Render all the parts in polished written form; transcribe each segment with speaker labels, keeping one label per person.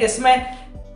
Speaker 1: इसमें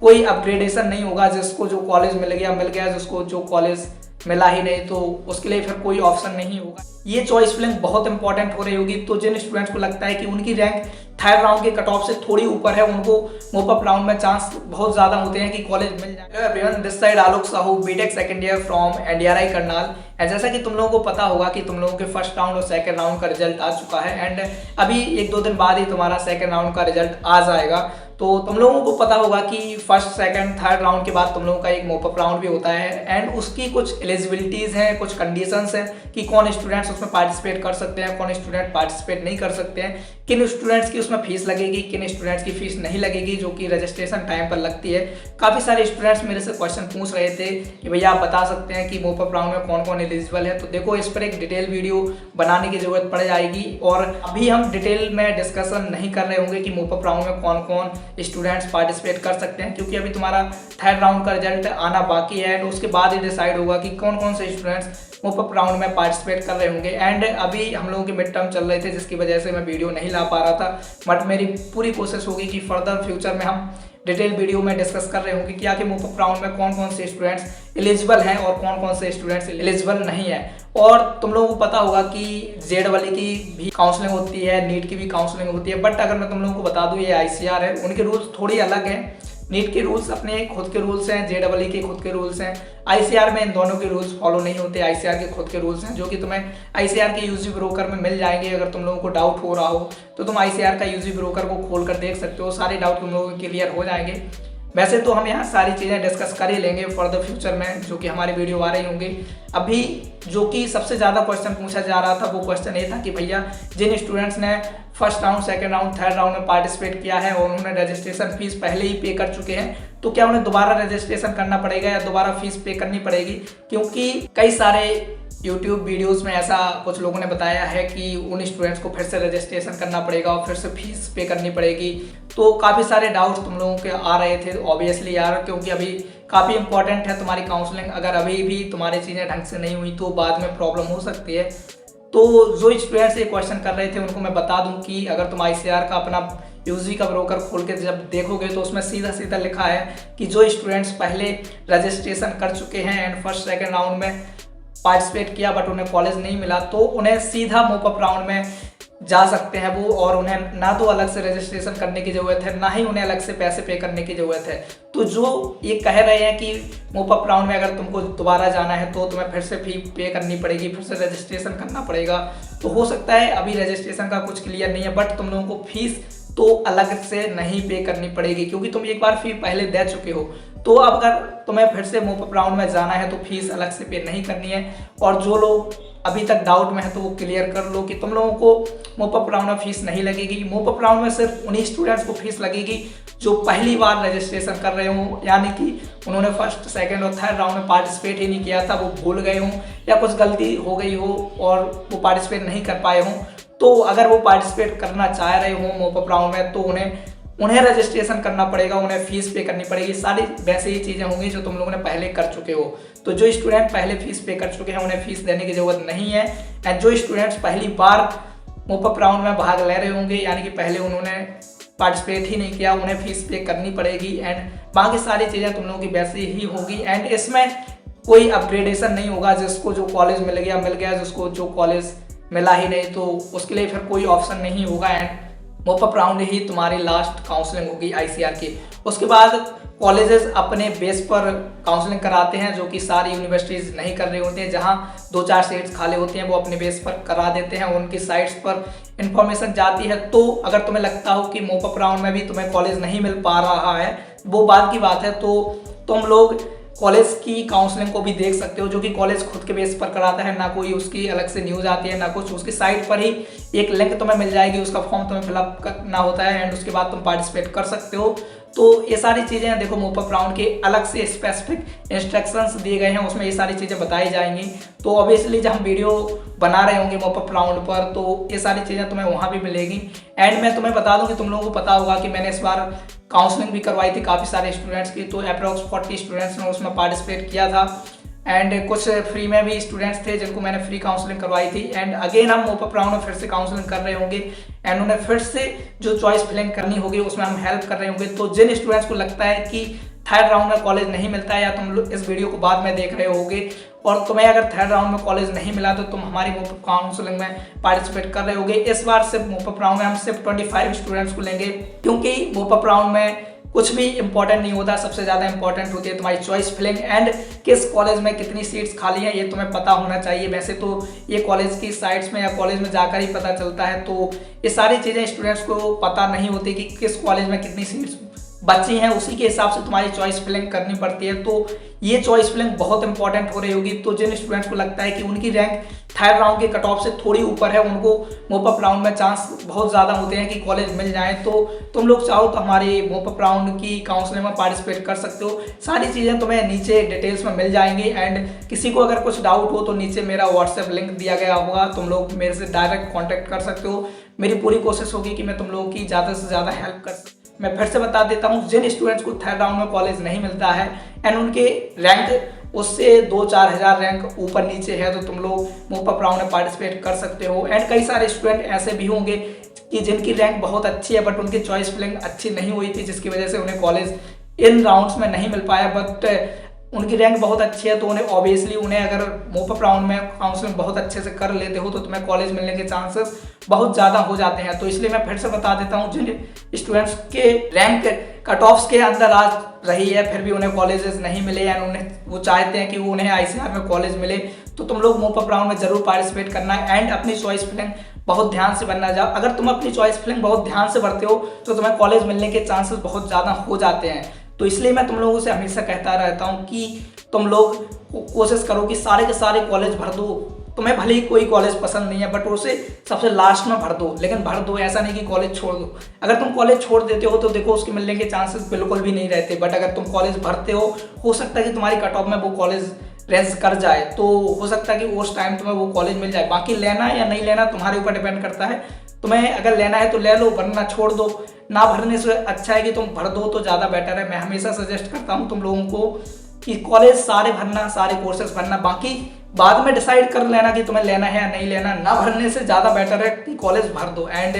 Speaker 1: कोई अपग्रेडेशन नहीं होगा। जिसको जो कॉलेज मिल गया, जिसको जो कॉलेज मिला ही नहीं तो उसके लिए फिर कोई ऑप्शन नहीं होगा। ये चॉइस फिलिंग बहुत इंपॉर्टेंट हो रही होगी। तो जिन स्टूडेंट्स को लगता है कि उनकी रैंक थर्ड राउंड के कट ऑफ से थोड़ी ऊपर है, उनको मूव अप राउंड में चांस बहुत ज्यादा होते हैं कि कॉलेज मिल जाए। Hello everyone, this side Alok Sahu, BTech second year from NDRI Karnal. And जैसा कि तुम लोगों को पता होगा कि तुम लोगों के फर्स्ट राउंड और सेकंड राउंड का रिजल्ट आ चुका है एंड अभी 1-2 दिन बाद ही तुम्हारा सेकंड राउंड का रिजल्ट आ जाएगा। तो तुम लोगों को पता होगा कि फर्स्ट सेकंड थर्ड राउंड के बाद तुम लोगों का एक मूव अप राउंड भी होता है एंड उसकी कुछ एलिजिबिलिटीज हैं, कुछ कंडीशंस हैं कि कौन स्टूडेंट्स उसमें पार्टिसिपेट कर सकते हैं, कौन स्टूडेंट पार्टिसिपेट नहीं कर सकते हैं, किन स्टूडेंट्स की उसमें फीस लगेगी, किन स्टूडेंट्स की फीस नहीं लगेगी, जो कि रजिस्ट्रेशन टाइम पर लगती है। काफ़ी सारे स्टूडेंट्स मेरे से क्वेश्चन पूछ रहे थे कि भैया आप बता सकते हैं कि मूव अप राउंड में कौन कौन एलिजिबल है। तो देखो, इस पर एक डिटेल वीडियो बनाने की जरूरत पड़ जाएगी और अभी हम डिटेल में डिस्कशन नहीं कर रहे होंगे कि मूव अप राउंड में कौन कौन स्टूडेंट्स पार्टिसिपेट कर सकते हैं, क्योंकि अभी तुम्हारा थर्ड राउंड का रिजल्ट आना बाकी है एंड उसके बाद ही डिसाइड होगा कि कौन कौन से स्टूडेंट्स मूव अप राउंड में पार्टिसिपेट कर रहे होंगे। एंड अभी हम लोगों के मिड टर्म चल रहे थे, जिसकी वजह से मैं वीडियो नहीं ला पा रहा था, बट मेरी पूरी कोशिश होगी कि फर्दर फ्यूचर में हम डिटेल वीडियो में डिस्कस कर रहे होंगे कि आखिर मूव अप राउंड में कौन कौन से स्टूडेंट्स एलिजिबल हैं और कौन कौन से स्टूडेंट्स एलिजिबल नहीं है। और तुम लोगों को पता होगा कि जेड वाली की भी काउंसलिंग होती है, नीट की भी काउंसलिंग होती है, बट अगर मैं तुम लोगों को बता दूं ये आईसीआर है, उनके रूल्स थोड़ी अलग हैं। नीट के रूल्स अपने खुद के रूल्स हैं, जेडबलई के खुद के रूल्स हैं, आईसीआर में इन दोनों के रूल्स फॉलो नहीं होते। आईसीआर के खुद के रूल्स हैं जो कि तुम्हें आईसीआर के यूजी ब्रोकर में मिल जाएंगे। अगर तुम लोगों को डाउट हो रहा हो तो तुम आईसीआर का यूजी ब्रोकर को खोल कर देख सकते हो, सारे डाउट तुम लोगों के क्लियर हो जाएंगे। वैसे तो हम यहाँ सारी चीज़ें डिस्कस कर ही लेंगे फॉर द फ्यूचर में, जो कि हमारी वीडियो आ रही होंगी। अभी जो कि सबसे ज़्यादा क्वेश्चन पूछा जा रहा था वो क्वेश्चन ये था कि भैया जिन स्टूडेंट्स ने first round, second round, third round में पार्टिसिपेट किया है और उन्होंने रजिस्ट्रेशन फीस पहले ही पे कर चुके हैं, तो क्या उन्हें दोबारा रजिस्ट्रेशन करना पड़ेगा या दोबारा फीस पे करनी पड़ेगी? क्योंकि कई सारे यूट्यूब वीडियोस में ऐसा कुछ लोगों ने बताया है कि उन स्टूडेंट्स को फिर से रजिस्ट्रेशन करना पड़ेगा और फिर से फीस पे करनी पड़ेगी। तो काफ़ी सारे डाउट्स तुम लोगों के आ रहे थे ऑब्वियसली यार, क्योंकि अभी काफ़ी इंपॉर्टेंट है तुम्हारी काउंसलिंग। अगर अभी भी तुम्हारी चीज़ें ढंग से नहीं हुई तो बाद में प्रॉब्लम हो सकती है। तो जो स्टूडेंट्स ये क्वेश्चन कर रहे थे उनको मैं बता दूं कि अगर तुम आईसीआर का अपना यूजी का ब्रोकर खोल के जब देखोगे तो उसमें सीधा सीधा लिखा है कि जो स्टूडेंट्स पहले रजिस्ट्रेशन कर चुके हैं एंड फर्स्ट सेकेंड राउंड में पार्टिसिपेट किया बट उन्हें कॉलेज नहीं मिला, तो उन्हें सीधा मूव अप राउंड में जा सकते हैं वो, और उन्हें ना तो अलग से रजिस्ट्रेशन करने की ज़रूरत है, ना ही उन्हें अलग से पैसे पे करने की ज़रूरत है। तो जो ये कह रहे हैं कि मूव अप राउंड में अगर तुमको दोबारा जाना है तो तुम्हें फिर से फी पे करनी पड़ेगी, फिर से रजिस्ट्रेशन करना पड़ेगा, तो हो सकता है अभी रजिस्ट्रेशन का कुछ क्लियर नहीं है, बट तुम लोगों को फीस तो अलग से नहीं पे करनी पड़ेगी क्योंकि तुम एक बार फी पहले दे चुके हो। तो अब अगर तुम्हें फिर से मूव अप राउंड में जाना है तो फीस अलग से पे नहीं करनी है। और जो लोग अभी तक डाउट में है तो वो क्लियर कर लो कि तुम लोगों को मूव अप राउंड में फीस नहीं लगेगी। मूव अप राउंड में सिर्फ उन्हीं स्टूडेंट्स को फीस लगेगी जो पहली बार रजिस्ट्रेशन कर रहे हो, यानी कि उन्होंने फर्स्ट, सेकंड और थर्ड राउंड में पार्टिसिपेट ही नहीं किया था, वो भूल गए हों या कुछ गलती हो गई हो और वो पार्टिसिपेट नहीं कर पाए हों। तो अगर वो पार्टिसिपेट करना चाह रहे हो मूव अप राउंड में तो उन्हें रजिस्ट्रेशन करना पड़ेगा, उन्हें फीस पे करनी पड़ेगी। सारी वैसे ही चीज़ें होंगी जो तुम लोगों ने पहले कर चुके हो। तो जो स्टूडेंट पहले फीस पे कर चुके हैं उन्हें फीस देने की जरूरत नहीं है, एंड जो स्टूडेंट्स पहली बार मूव अप राउंड में भाग ले रहे होंगे यानी कि पहले उन्होंने पार्टिसिपेट ही नहीं किया, उन्हें फीस पे करनी पड़ेगी एंड बाकी सारी चीज़ें तुम लोगों की वैसी ही होगी। एंड इसमें कोई अपग्रेडेशन नहीं होगा। जिसको जो कॉलेज मिल गया, जिसको जो कॉलेज मिला ही नहीं तो उसके लिए फिर कोई ऑप्शन नहीं होगा एंड मूव अप राउंड ही तुम्हारी लास्ट काउंसलिंग होगी आईसीआर की। उसके बाद कॉलेजेस अपने बेस पर काउंसलिंग कराते हैं, जो कि सारी यूनिवर्सिटीज़ नहीं कर रही होती हैं। जहां 2-4 सीट्स खाली होती हैं वो अपने बेस पर करा देते हैं, उनकी साइट्स पर इंफॉर्मेशन जाती है। तो अगर तुम्हें लगता हो कि मूव अप राउंड में भी तुम्हें कॉलेज नहीं मिल पा रहा है, वो बात की बात है, तो तुम लोग कॉलेज की काउंसलिंग को भी देख सकते हो, जो कि कॉलेज खुद के बेस पर कराता है। ना कोई उसकी अलग से न्यूज़ आती है, ना कुछ, उसकी साइट पर ही एक लिंक तुम्हें मिल जाएगी, उसका फॉर्म तुम्हें फिलअप करना होता है एंड उसके बाद तुम पार्टिसिपेट कर सकते हो। तो ये सारी चीज़ें देखो मूव अप राउंड के अलग से स्पेसिफिक इंस्ट्रक्शंस दिए गए हैं, उसमें ये सारी चीज़ें बताई जाएंगी। तो ऑब्वियसली जब हम वीडियो बना रहे होंगे मूव अप राउंड पर तो ये सारी चीज़ें तुम्हें वहाँ भी मिलेगी। एंड मैं तुम्हें बता दूँ कि तुम लोगों को पता होगा कि मैंने इस बार काउंसलिंग भी करवाई थी काफ़ी सारे स्टूडेंट्स की, तो अप्रॉक्स 40 स्टूडेंट्स ने उसमें पार्टिसिपेट किया था एंड कुछ फ्री में भी स्टूडेंट्स थे जिनको मैंने फ्री काउंसलिंग करवाई थी। एंड अगेन हम मूव अप राउंड में फिर से काउंसलिंग कर रहे होंगे एंड उन्हें फिर से जो चॉइस फिलिंग करनी होगी उसमें हम हेल्प कर रहे होंगे। तो जिन स्टूडेंट्स को लगता है कि थर्ड राउंड में कॉलेज नहीं मिलता है, या तुम लोग इस वीडियो को बाद में देख रहे होगे और तुम्हें अगर थर्ड राउंड में कॉलेज नहीं मिला तो तुम हमारी मोपअप काउंसलिंग में पार्टिसिपेट कर रहे होगे। इस बार सिर्फ मोपअप राउंड में हम सिर्फ 25 स्टूडेंट्स को लेंगे, क्योंकि मोपअप राउंड में कुछ भी इंपॉर्टेंट नहीं होता, सबसे ज़्यादा इंपॉर्टेंट होती है तुम्हारी चॉइस फिलिंग एंड किस कॉलेज में कितनी सीट्स खाली हैं ये तुम्हें पता होना चाहिए। वैसे तो ये कॉलेज की साइट्स में या कॉलेज में जाकर ही पता चलता है, तो ये सारी चीज़ें स्टूडेंट्स को पता नहीं होती कि किस कॉलेज में कितनी सीट्स बच्ची हैं, उसी के हिसाब से तुम्हारी चॉइस फिलिंग करनी पड़ती है। तो ये चॉइस फिलिंग बहुत इंपॉर्टेंट हो रही होगी। तो जिन स्टूडेंट्स को लगता है कि उनकी रैंक थर्ड राउंड के कट ऑफ से थोड़ी ऊपर है, उनको मोपअप राउंड में चांस बहुत ज़्यादा होते हैं कि कॉलेज मिल जाए, तो तुम लोग चाहो तो हमारी मोपअप राउंड की काउंसलिंग में पार्टिसिपेट कर सकते हो। सारी चीज़ें तुम्हें नीचे डिटेल्स में मिल जाएंगी एंड किसी को अगर कुछ डाउट हो तो नीचे मेरा व्हाट्सएप लिंक दिया गया होगा, तुम लोग मेरे से डायरेक्ट कॉन्टैक्ट कर सकते हो। मेरी पूरी कोशिश होगी कि मैं तुम लोगों की ज़्यादा से ज़्यादा हेल्प कर सकूँ। मैं फिर से बता देता हूँ, जिन स्टूडेंट्स को थर्ड राउंड में कॉलेज नहीं मिलता है एंड उनके रैंक उससे 2-4 हज़ार रैंक ऊपर नीचे है, तो तुम लोग मोपअप राउंड में पार्टिसिपेट कर सकते हो। एंड कई सारे स्टूडेंट ऐसे भी होंगे कि जिनकी रैंक बहुत अच्छी है बट उनकी चॉइस फिलिंग अच्छी नहीं हुई थी, जिसकी वजह से उन्हें कॉलेज इन राउंड्स में नहीं मिल पाया। बट उनकी रैंक बहुत अच्छी है तो उन्हें ऑब्वियसली अगर मोपअप राउंड में काउंसलिंग बहुत अच्छे से कर लेते हो तो तुम्हें कॉलेज मिलने के चांसेस बहुत ज़्यादा हो जाते हैं। तो इसलिए मैं फिर से बता देता हूँ, जिन स्टूडेंट्स के रैंक कट ऑफ्स के अंदर आ रही है फिर भी उन्हें कॉलेजेस नहीं मिले या वो चाहते हैं कि उन्हें ICR में कॉलेज मिले, तो तुम लोग मोपअप राउंड में जरूर पार्टिसिपेट करना है एंड अपनी चॉइस फिलिंग बहुत ध्यान से बनना जाओ। अगर तुम अपनी चॉइस फिलिंग बहुत ध्यान से भरते हो तो तुम्हें कॉलेज मिलने के चांसेस बहुत ज़्यादा हो जाते हैं। तो इसलिए मैं तुम लोगों से हमेशा कहता रहता हूँ कि तुम लोग कोशिश करो कि सारे के सारे कॉलेज भर दो। तुम्हें भले ही कोई कॉलेज पसंद नहीं है बट उसे सबसे लास्ट में भर दो, लेकिन भर दो, ऐसा नहीं कि कॉलेज छोड़ दो। अगर तुम कॉलेज छोड़ देते हो तो देखो उसके मिलने के चांसेस बिल्कुल भी नहीं रहते, बट अगर तुम कॉलेज भरते हो सकता है कि तुम्हारी कट ऑफ में वो कॉलेज रेंज कर जाए, तो हो सकता है कि उस टाइम तुम्हें वो कॉलेज मिल जाए। बाकी लेना या नहीं लेना तुम्हारे ऊपर डिपेंड करता है। तुम्हें अगर लेना है तो ले लो, वरना छोड़ दो। ना भरने से अच्छा है कि तुम भर दो तो ज़्यादा बेटर है। मैं हमेशा सजेस्ट करता हूँ तुम लोगों को कि कॉलेज सारे भरना, सारे कोर्सेज भरना, बाकी बाद में डिसाइड कर लेना कि तुम्हें लेना है या नहीं लेना। ना भरने से ज़्यादा बेटर है कि कॉलेज भर दो। एंड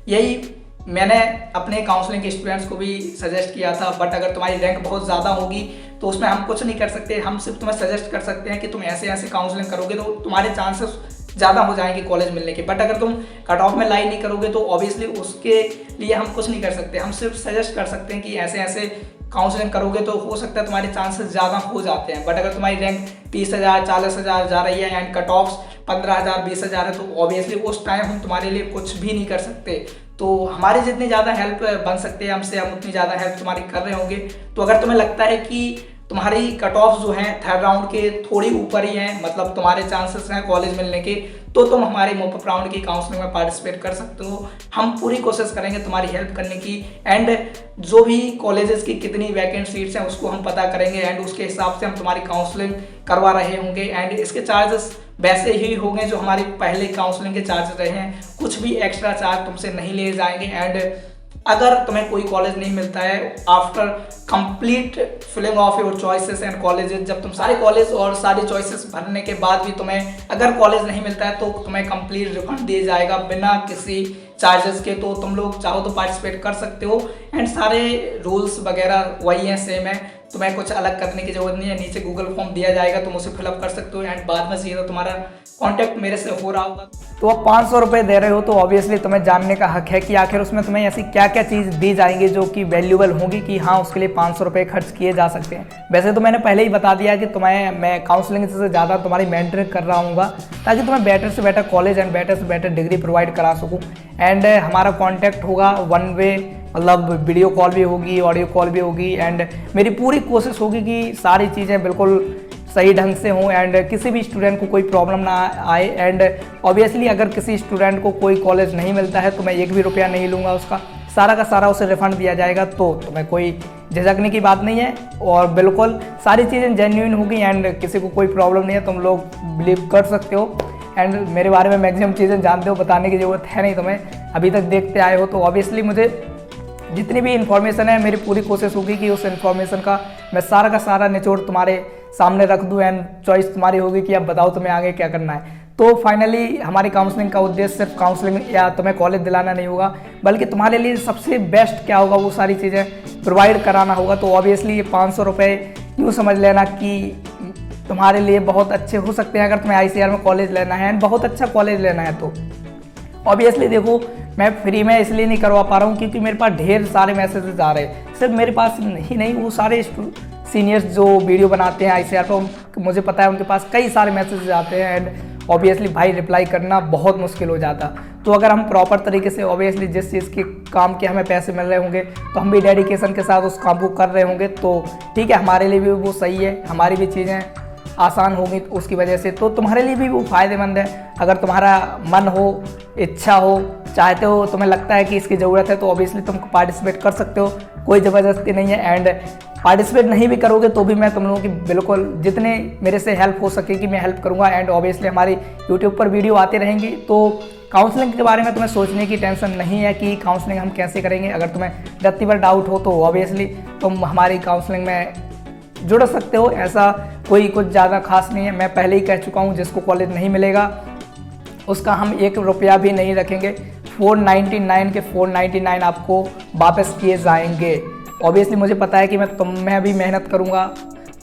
Speaker 1: यही मैंने अपने काउंसलिंग के स्टूडेंट्स को भी सजेस्ट किया था। बट अगर तुम्हारी रैंक बहुत ज़्यादा होगी तो उसमें हम कुछ नहीं कर सकते, हम सिर्फ तुम्हें सजेस्ट कर सकते हैं कि तुम ऐसे ऐसे काउंसलिंग करोगे तो तुम्हारे चांसेस ज़्यादा हो जाएंगे कॉलेज मिलने के। बट अगर तुम कट ऑफ में लाई नहीं करोगे तो ऑब्वियसली उसके लिए हम कुछ नहीं कर सकते। हम सिर्फ सजेस्ट कर सकते हैं कि ऐसे ऐसे काउंसलिंग करोगे तो हो सकता है तुम्हारे चांसेस ज़्यादा हो जाते हैं। बट अगर तुम्हारी रैंक 30,000 40,000 जा रही है एंड कट ऑफ्स 15,000 20,000 है तो ऑब्वियसली उस टाइम हम तुम्हारे लिए कुछ भी नहीं कर सकते। तो हमारी जितनी ज़्यादा हेल्प बन सकते हैं हमसे, हम उतनी ज़्यादा हेल्प तुम्हारी कर रहे होंगे। तो अगर तुम्हें लगता है कि तुम्हारी कट ऑफ जो हैं थर्ड राउंड के थोड़ी ऊपर ही हैं, मतलब तुम्हारे चांसेस हैं कॉलेज मिलने के, तो तुम हमारे मोपअप राउंड की काउंसलिंग में पार्टिसिपेट कर सकते हो। हम पूरी कोशिश करेंगे तुम्हारी हेल्प करने की एंड जो भी कॉलेजेस की कितनी वैकेंट सीट्स हैं उसको हम पता करेंगे एंड उसके हिसाब से हम तुम्हारी काउंसलिंग करवा रहे होंगे। एंड इसके चार्जेस वैसे ही होंगे जो हमारे पहले काउंसलिंग के चार्जेस रहे हैं, कुछ भी एक्स्ट्रा चार्ज तुमसे नहीं लिए जाएंगे। एंड अगर तुम्हें कोई कॉलेज नहीं मिलता है after complete filling of your choices and colleges, जब तुम सारे कॉलेज और सारी चॉइसेस भरने के बाद भी तुम्हें अगर कॉलेज नहीं मिलता है तो तुम्हें कंप्लीट रिफंड दिया जाएगा बिना किसी चार्जेस के। तो तुम लोग चाहो तो पार्टिसिपेट कर सकते हो एंड सारे रूल्स वगैरह वही हैं, सेम है, तुम्हें कुछ अलग करने की जरूरत नहीं है। नीचे गूगल फॉर्म दिया जाएगा, तुम उसे फिलअप कर सकते हो एंड बाद में सीधा तुम्हारा कॉन्टैक्ट मेरे से हो रहा होगा। तो अब 500 रुपये दे रहे हो तो ऑब्वियसली तुम्हें जानने का हक है कि आखिर उसमें तुम्हें ऐसी क्या क्या चीज़ दी जाएंगी जो कि वैल्यूएबल होगी कि हाँ उसके लिए 500 रुपये खर्च किए जा सकते हैं। वैसे तो मैंने पहले ही बता दिया कि तुम्हें मैं काउंसलिंग से ज़्यादा तुम्हारी मेंटरिंग कर रहा हूँगा ताकि तुम्हें बेटर से बेटर कॉलेज एंड बेटर से बेटर डिग्री प्रोवाइड करा सकूँ। एंड हमारा कॉन्टैक्ट होगा 1 वे, मतलब वीडियो कॉल भी होगी, ऑडियो कॉल भी होगी एंड मेरी पूरी कोशिश होगी कि सारी चीज़ें बिल्कुल सही ढंग से हों एंड किसी भी स्टूडेंट को कोई प्रॉब्लम ना आए। एंड ऑब्वियसली अगर किसी स्टूडेंट को कोई कॉलेज नहीं मिलता है तो मैं 1 भी रुपया नहीं लूँगा, उसका सारा का सारा उसे रिफंड दिया जाएगा। तो तुम्हें कोई झिझकने की बात नहीं है और बिल्कुल सारी चीज़ें जेन्युइन होगी एंड किसी को कोई प्रॉब्लम नहीं है, तुम लोग बिलीव कर सकते हो। एंड मेरे बारे में मैक्सिमम चीज़ें जानते हो, बताने की ज़रूरत है नहीं तुम्हें, अभी तक देखते आए हो। तो ऑब्वियसली मुझे जितनी भी इन्फॉर्मेशन है मेरी पूरी कोशिश होगी कि उस इन्फॉर्मेशन का मैं सारा का सारा निचोड़ तुम्हारे सामने रख दूं एंड चॉइस तुम्हारी होगी कि अब बताओ तुम्हें आगे क्या करना है। तो फाइनली हमारी काउंसलिंग का उद्देश्य सिर्फ काउंसलिंग या तुम्हें कॉलेज दिलाना नहीं होगा, बल्कि तुम्हारे लिए सबसे बेस्ट क्या होगा वो सारी चीज़ें प्रोवाइड कराना होगा। तो ऑब्वियसली ये 500 रुपये यूँ समझ लेना कि तुम्हारे लिए बहुत अच्छे हो सकते हैं अगर तुम्हें ICAR में कॉलेज लेना है एंड बहुत अच्छा कॉलेज लेना है। तो ऑब्वियसली देखो, मैं फ्री में इसलिए नहीं करवा पा रहा हूँ क्योंकि मेरे पास ढेर सारे मैसेजेस आ रहे हैं। सिर्फ मेरे पास ही नहीं, वो सारे सीनियर्स जो वीडियो बनाते हैं ICAR पर, मुझे पता है उनके पास कई सारे मैसेजेस आते हैं एंड ऑब्वियसली भाई रिप्लाई करना बहुत मुश्किल हो जाता। तो अगर हम प्रॉपर तरीके से ऑब्वियसली जिस चीज़ के काम के हमें पैसे मिल रहे होंगे तो हम भी डेडिकेशन के साथ उस काम को कर रहे होंगे तो ठीक है, हमारे लिए भी वो सही है, हमारी भी चीज़ें आसान होगी उसकी वजह से। तो तुम्हारे लिए भी वो फ़ायदेमंद है। अगर तुम्हारा मन हो, इच्छा हो, चाहते हो, तुम्हें लगता है कि इसकी ज़रूरत है तो ऑब्वियसली तुम पार्टिसिपेट कर सकते हो, कोई ज़बरदस्ती नहीं है। एंड पार्टिसिपेट नहीं भी करोगे तो भी मैं तुम लोगों की बिल्कुल जितने मेरे से हेल्प हो सकेगी मैं हेल्प करूँगा। एंड ऑब्वियसली हमारी यूट्यूब पर वीडियो आते रहेंगी। तो काउंसलिंग के बारे में तुम्हें सोचने की टेंशन नहीं है कि काउंसलिंग हम कैसे करेंगे। अगर तुम्हें रत्ती भर डाउट हो तो ऑब्वियसली तुम हमारी काउंसलिंग में जुड़ सकते हो। ऐसा कोई कुछ ज़्यादा खास नहीं है। मैं पहले ही कह चुका हूँ, जिसको कॉलेज नहीं मिलेगा उसका हम 1 रुपया भी नहीं रखेंगे। 499 के 499 आपको वापस किए जाएंगे। ऑब्वियसली मुझे पता है कि मैं भी मेहनत करूँगा।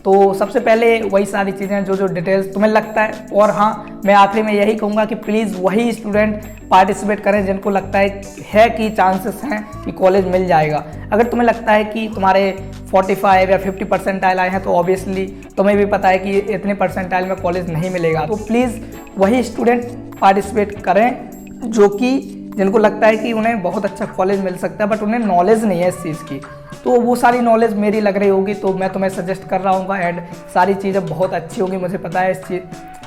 Speaker 1: तो सबसे पहले वही सारी चीज़ें जो डिटेल्स तुम्हें लगता है। और हाँ, मैं आखिरी में यही कहूँगा कि प्लीज़ वही स्टूडेंट पार्टिसिपेट करें जिनको लगता है कि चांसेस हैं कि कॉलेज मिल जाएगा। अगर तुम्हें लगता है कि तुम्हारे 45 या 50 परसेंटाइल आए हैं तो ऑब्वियसली तुम्हें भी पता है कि इतने परसेंटाइल में कॉलेज नहीं मिलेगा। तो प्लीज़ वही स्टूडेंट पार्टिसिपेट करें जिनको लगता है कि उन्हें बहुत अच्छा कॉलेज मिल सकता है बट उन्हें नॉलेज नहीं है इस चीज़ की। तो वो सारी नॉलेज मेरी लग रही होगी तो मैं तुम्हें सजेस्ट कर रहा हूँ एंड सारी चीज़ें बहुत अच्छी होंगी। मुझे पता है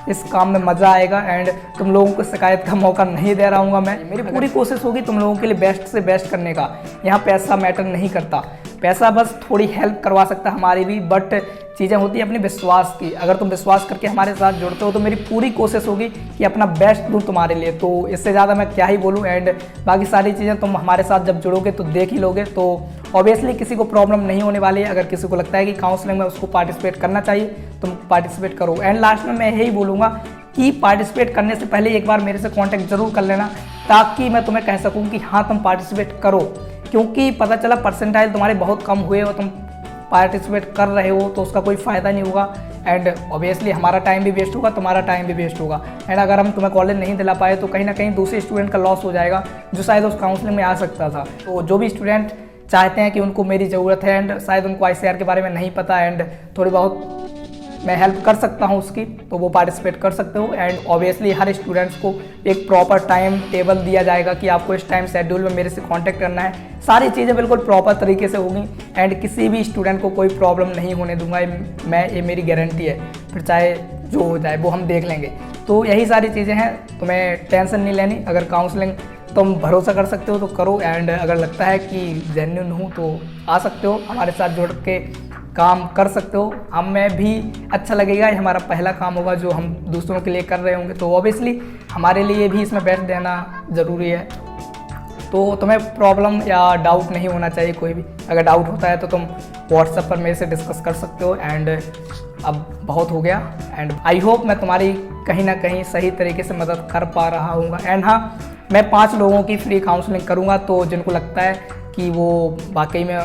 Speaker 1: इस काम में मज़ा आएगा एंड तुम लोगों को शिकायत का मौका नहीं दे रहा हूँ मैं। मेरी पूरी कोशिश होगी तुम लोगों के लिए बेस्ट से बेस्ट करने का। यहाँ पैसा मैटर नहीं करता, पैसा बस थोड़ी हेल्प करवा सकता है हमारी भी, बट चीज़ें होती हैं अपने विश्वास की। अगर तुम विश्वास करके हमारे साथ जुड़ते हो तो मेरी पूरी कोशिश होगी कि अपना बेस्ट दूँ तुम्हारे लिए। तो इससे ज़्यादा मैं क्या ही बोलूँ। एंड बाकी सारी चीज़ें तुम हमारे साथ जब जुड़ोगे तो देख ही लोगे। तो ऑब्वियसली किसी को प्रॉब्लम नहीं होने वाली है। अगर किसी को लगता है कि काउंसलिंग में उसको पार्टिसिपेट करना चाहिए तुम पार्टिसिपेट करो। एंड लास्ट में मैं यही बोलूँगा कि पार्टिसिपेट करने से पहले एक बार मेरे से कॉन्टैक्ट जरूर कर लेना ताकि मैं तुम्हें कह सकूँ कि हाँ तुम पार्टिसिपेट करो। क्योंकि पता चला परसेंटाइल तुम्हारे बहुत कम हुए और तुम पार्टिसिपेट कर रहे हो तो उसका कोई फ़ायदा नहीं होगा। एंड ऑब्वियसली हमारा टाइम भी वेस्ट होगा, तुम्हारा टाइम भी वेस्ट होगा। एंड अगर हम तुम्हें कॉलेज नहीं दिला पाए तो कहीं ना कहीं दूसरे स्टूडेंट का लॉस हो जाएगा जो शायद उस काउंसलिंग में आ सकता था। तो जो भी स्टूडेंट चाहते हैं कि उनको मेरी ज़रूरत है एंड शायद उनको ICAR के बारे में नहीं पता एंड थोड़ी बहुत मैं हेल्प कर सकता हूँ उसकी, तो वो पार्टिसिपेट कर सकते हो। एंड ऑब्वियसली हर स्टूडेंट्स को एक प्रॉपर टाइम टेबल दिया जाएगा कि आपको इस टाइम शेड्यूल में मेरे से कांटेक्ट करना है। सारी चीज़ें बिल्कुल प्रॉपर तरीके से होंगी एंड किसी भी स्टूडेंट को कोई प्रॉब्लम नहीं होने दूंगा ये मेरी गारंटी है। फिर चाहे जो हो जाए वो हम देख लेंगे। तो यही सारी चीज़ें हैं, तुम्हें टेंशन नहीं लेनी। अगर काउंसलिंग तुम भरोसा कर सकते हो तो करो। एंड अगर लगता है कि जेन्युइन हूँ तो आ सकते हो, हमारे साथ जुड़ के काम कर सकते हो। हमें भी अच्छा लगेगा, ये हमारा पहला काम होगा जो हम दूसरों के लिए कर रहे होंगे। तो ऑब्वियसली हमारे लिए भी इसमें बेस्ट देना ज़रूरी है। तो तुम्हें प्रॉब्लम या डाउट नहीं होना चाहिए कोई भी। अगर डाउट होता है तो तुम व्हाट्सएप पर मेरे से डिस्कस कर सकते हो। एंड अब बहुत हो गया एंड आई होप मैं तुम्हारी कहीं ना कहीं सही तरीके से मदद कर पा रहा हूँ। एंड हाँ, मैं 5 लोगों की फ्री काउंसलिंग करूँगा। तो जिनको लगता है कि वो वाकई में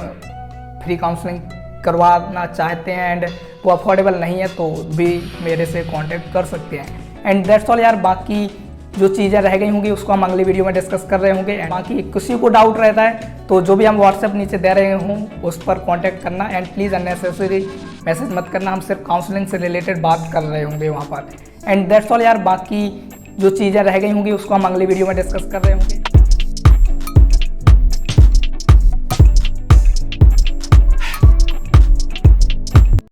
Speaker 1: फ्री काउंसलिंग करवाना चाहते हैं एंड वो अफोर्डेबल नहीं है तो भी मेरे से कांटेक्ट कर सकते हैं। एंड दैट्स ऑल यार। बाकी जो चीज़ें रह गई होंगी उसको हम अगली वीडियो में डिस्कस कर रहे होंगे। बाकी किसी को डाउट रहता है तो जो भी हम व्हाट्सएप नीचे दे रहे हूँ उस पर कांटेक्ट करना। एंड प्लीज़ अननेसेसरी मैसेज मत करना, हम सिर्फ काउंसलिंग से रिलेटेड बात कर रहे होंगे वहाँ पर। एंड दैट्स ऑल यार। बाकी जो चीज़ें रह गई होंगी उसको हम अगली वीडियो में डिस्कस कर रहे होंगे।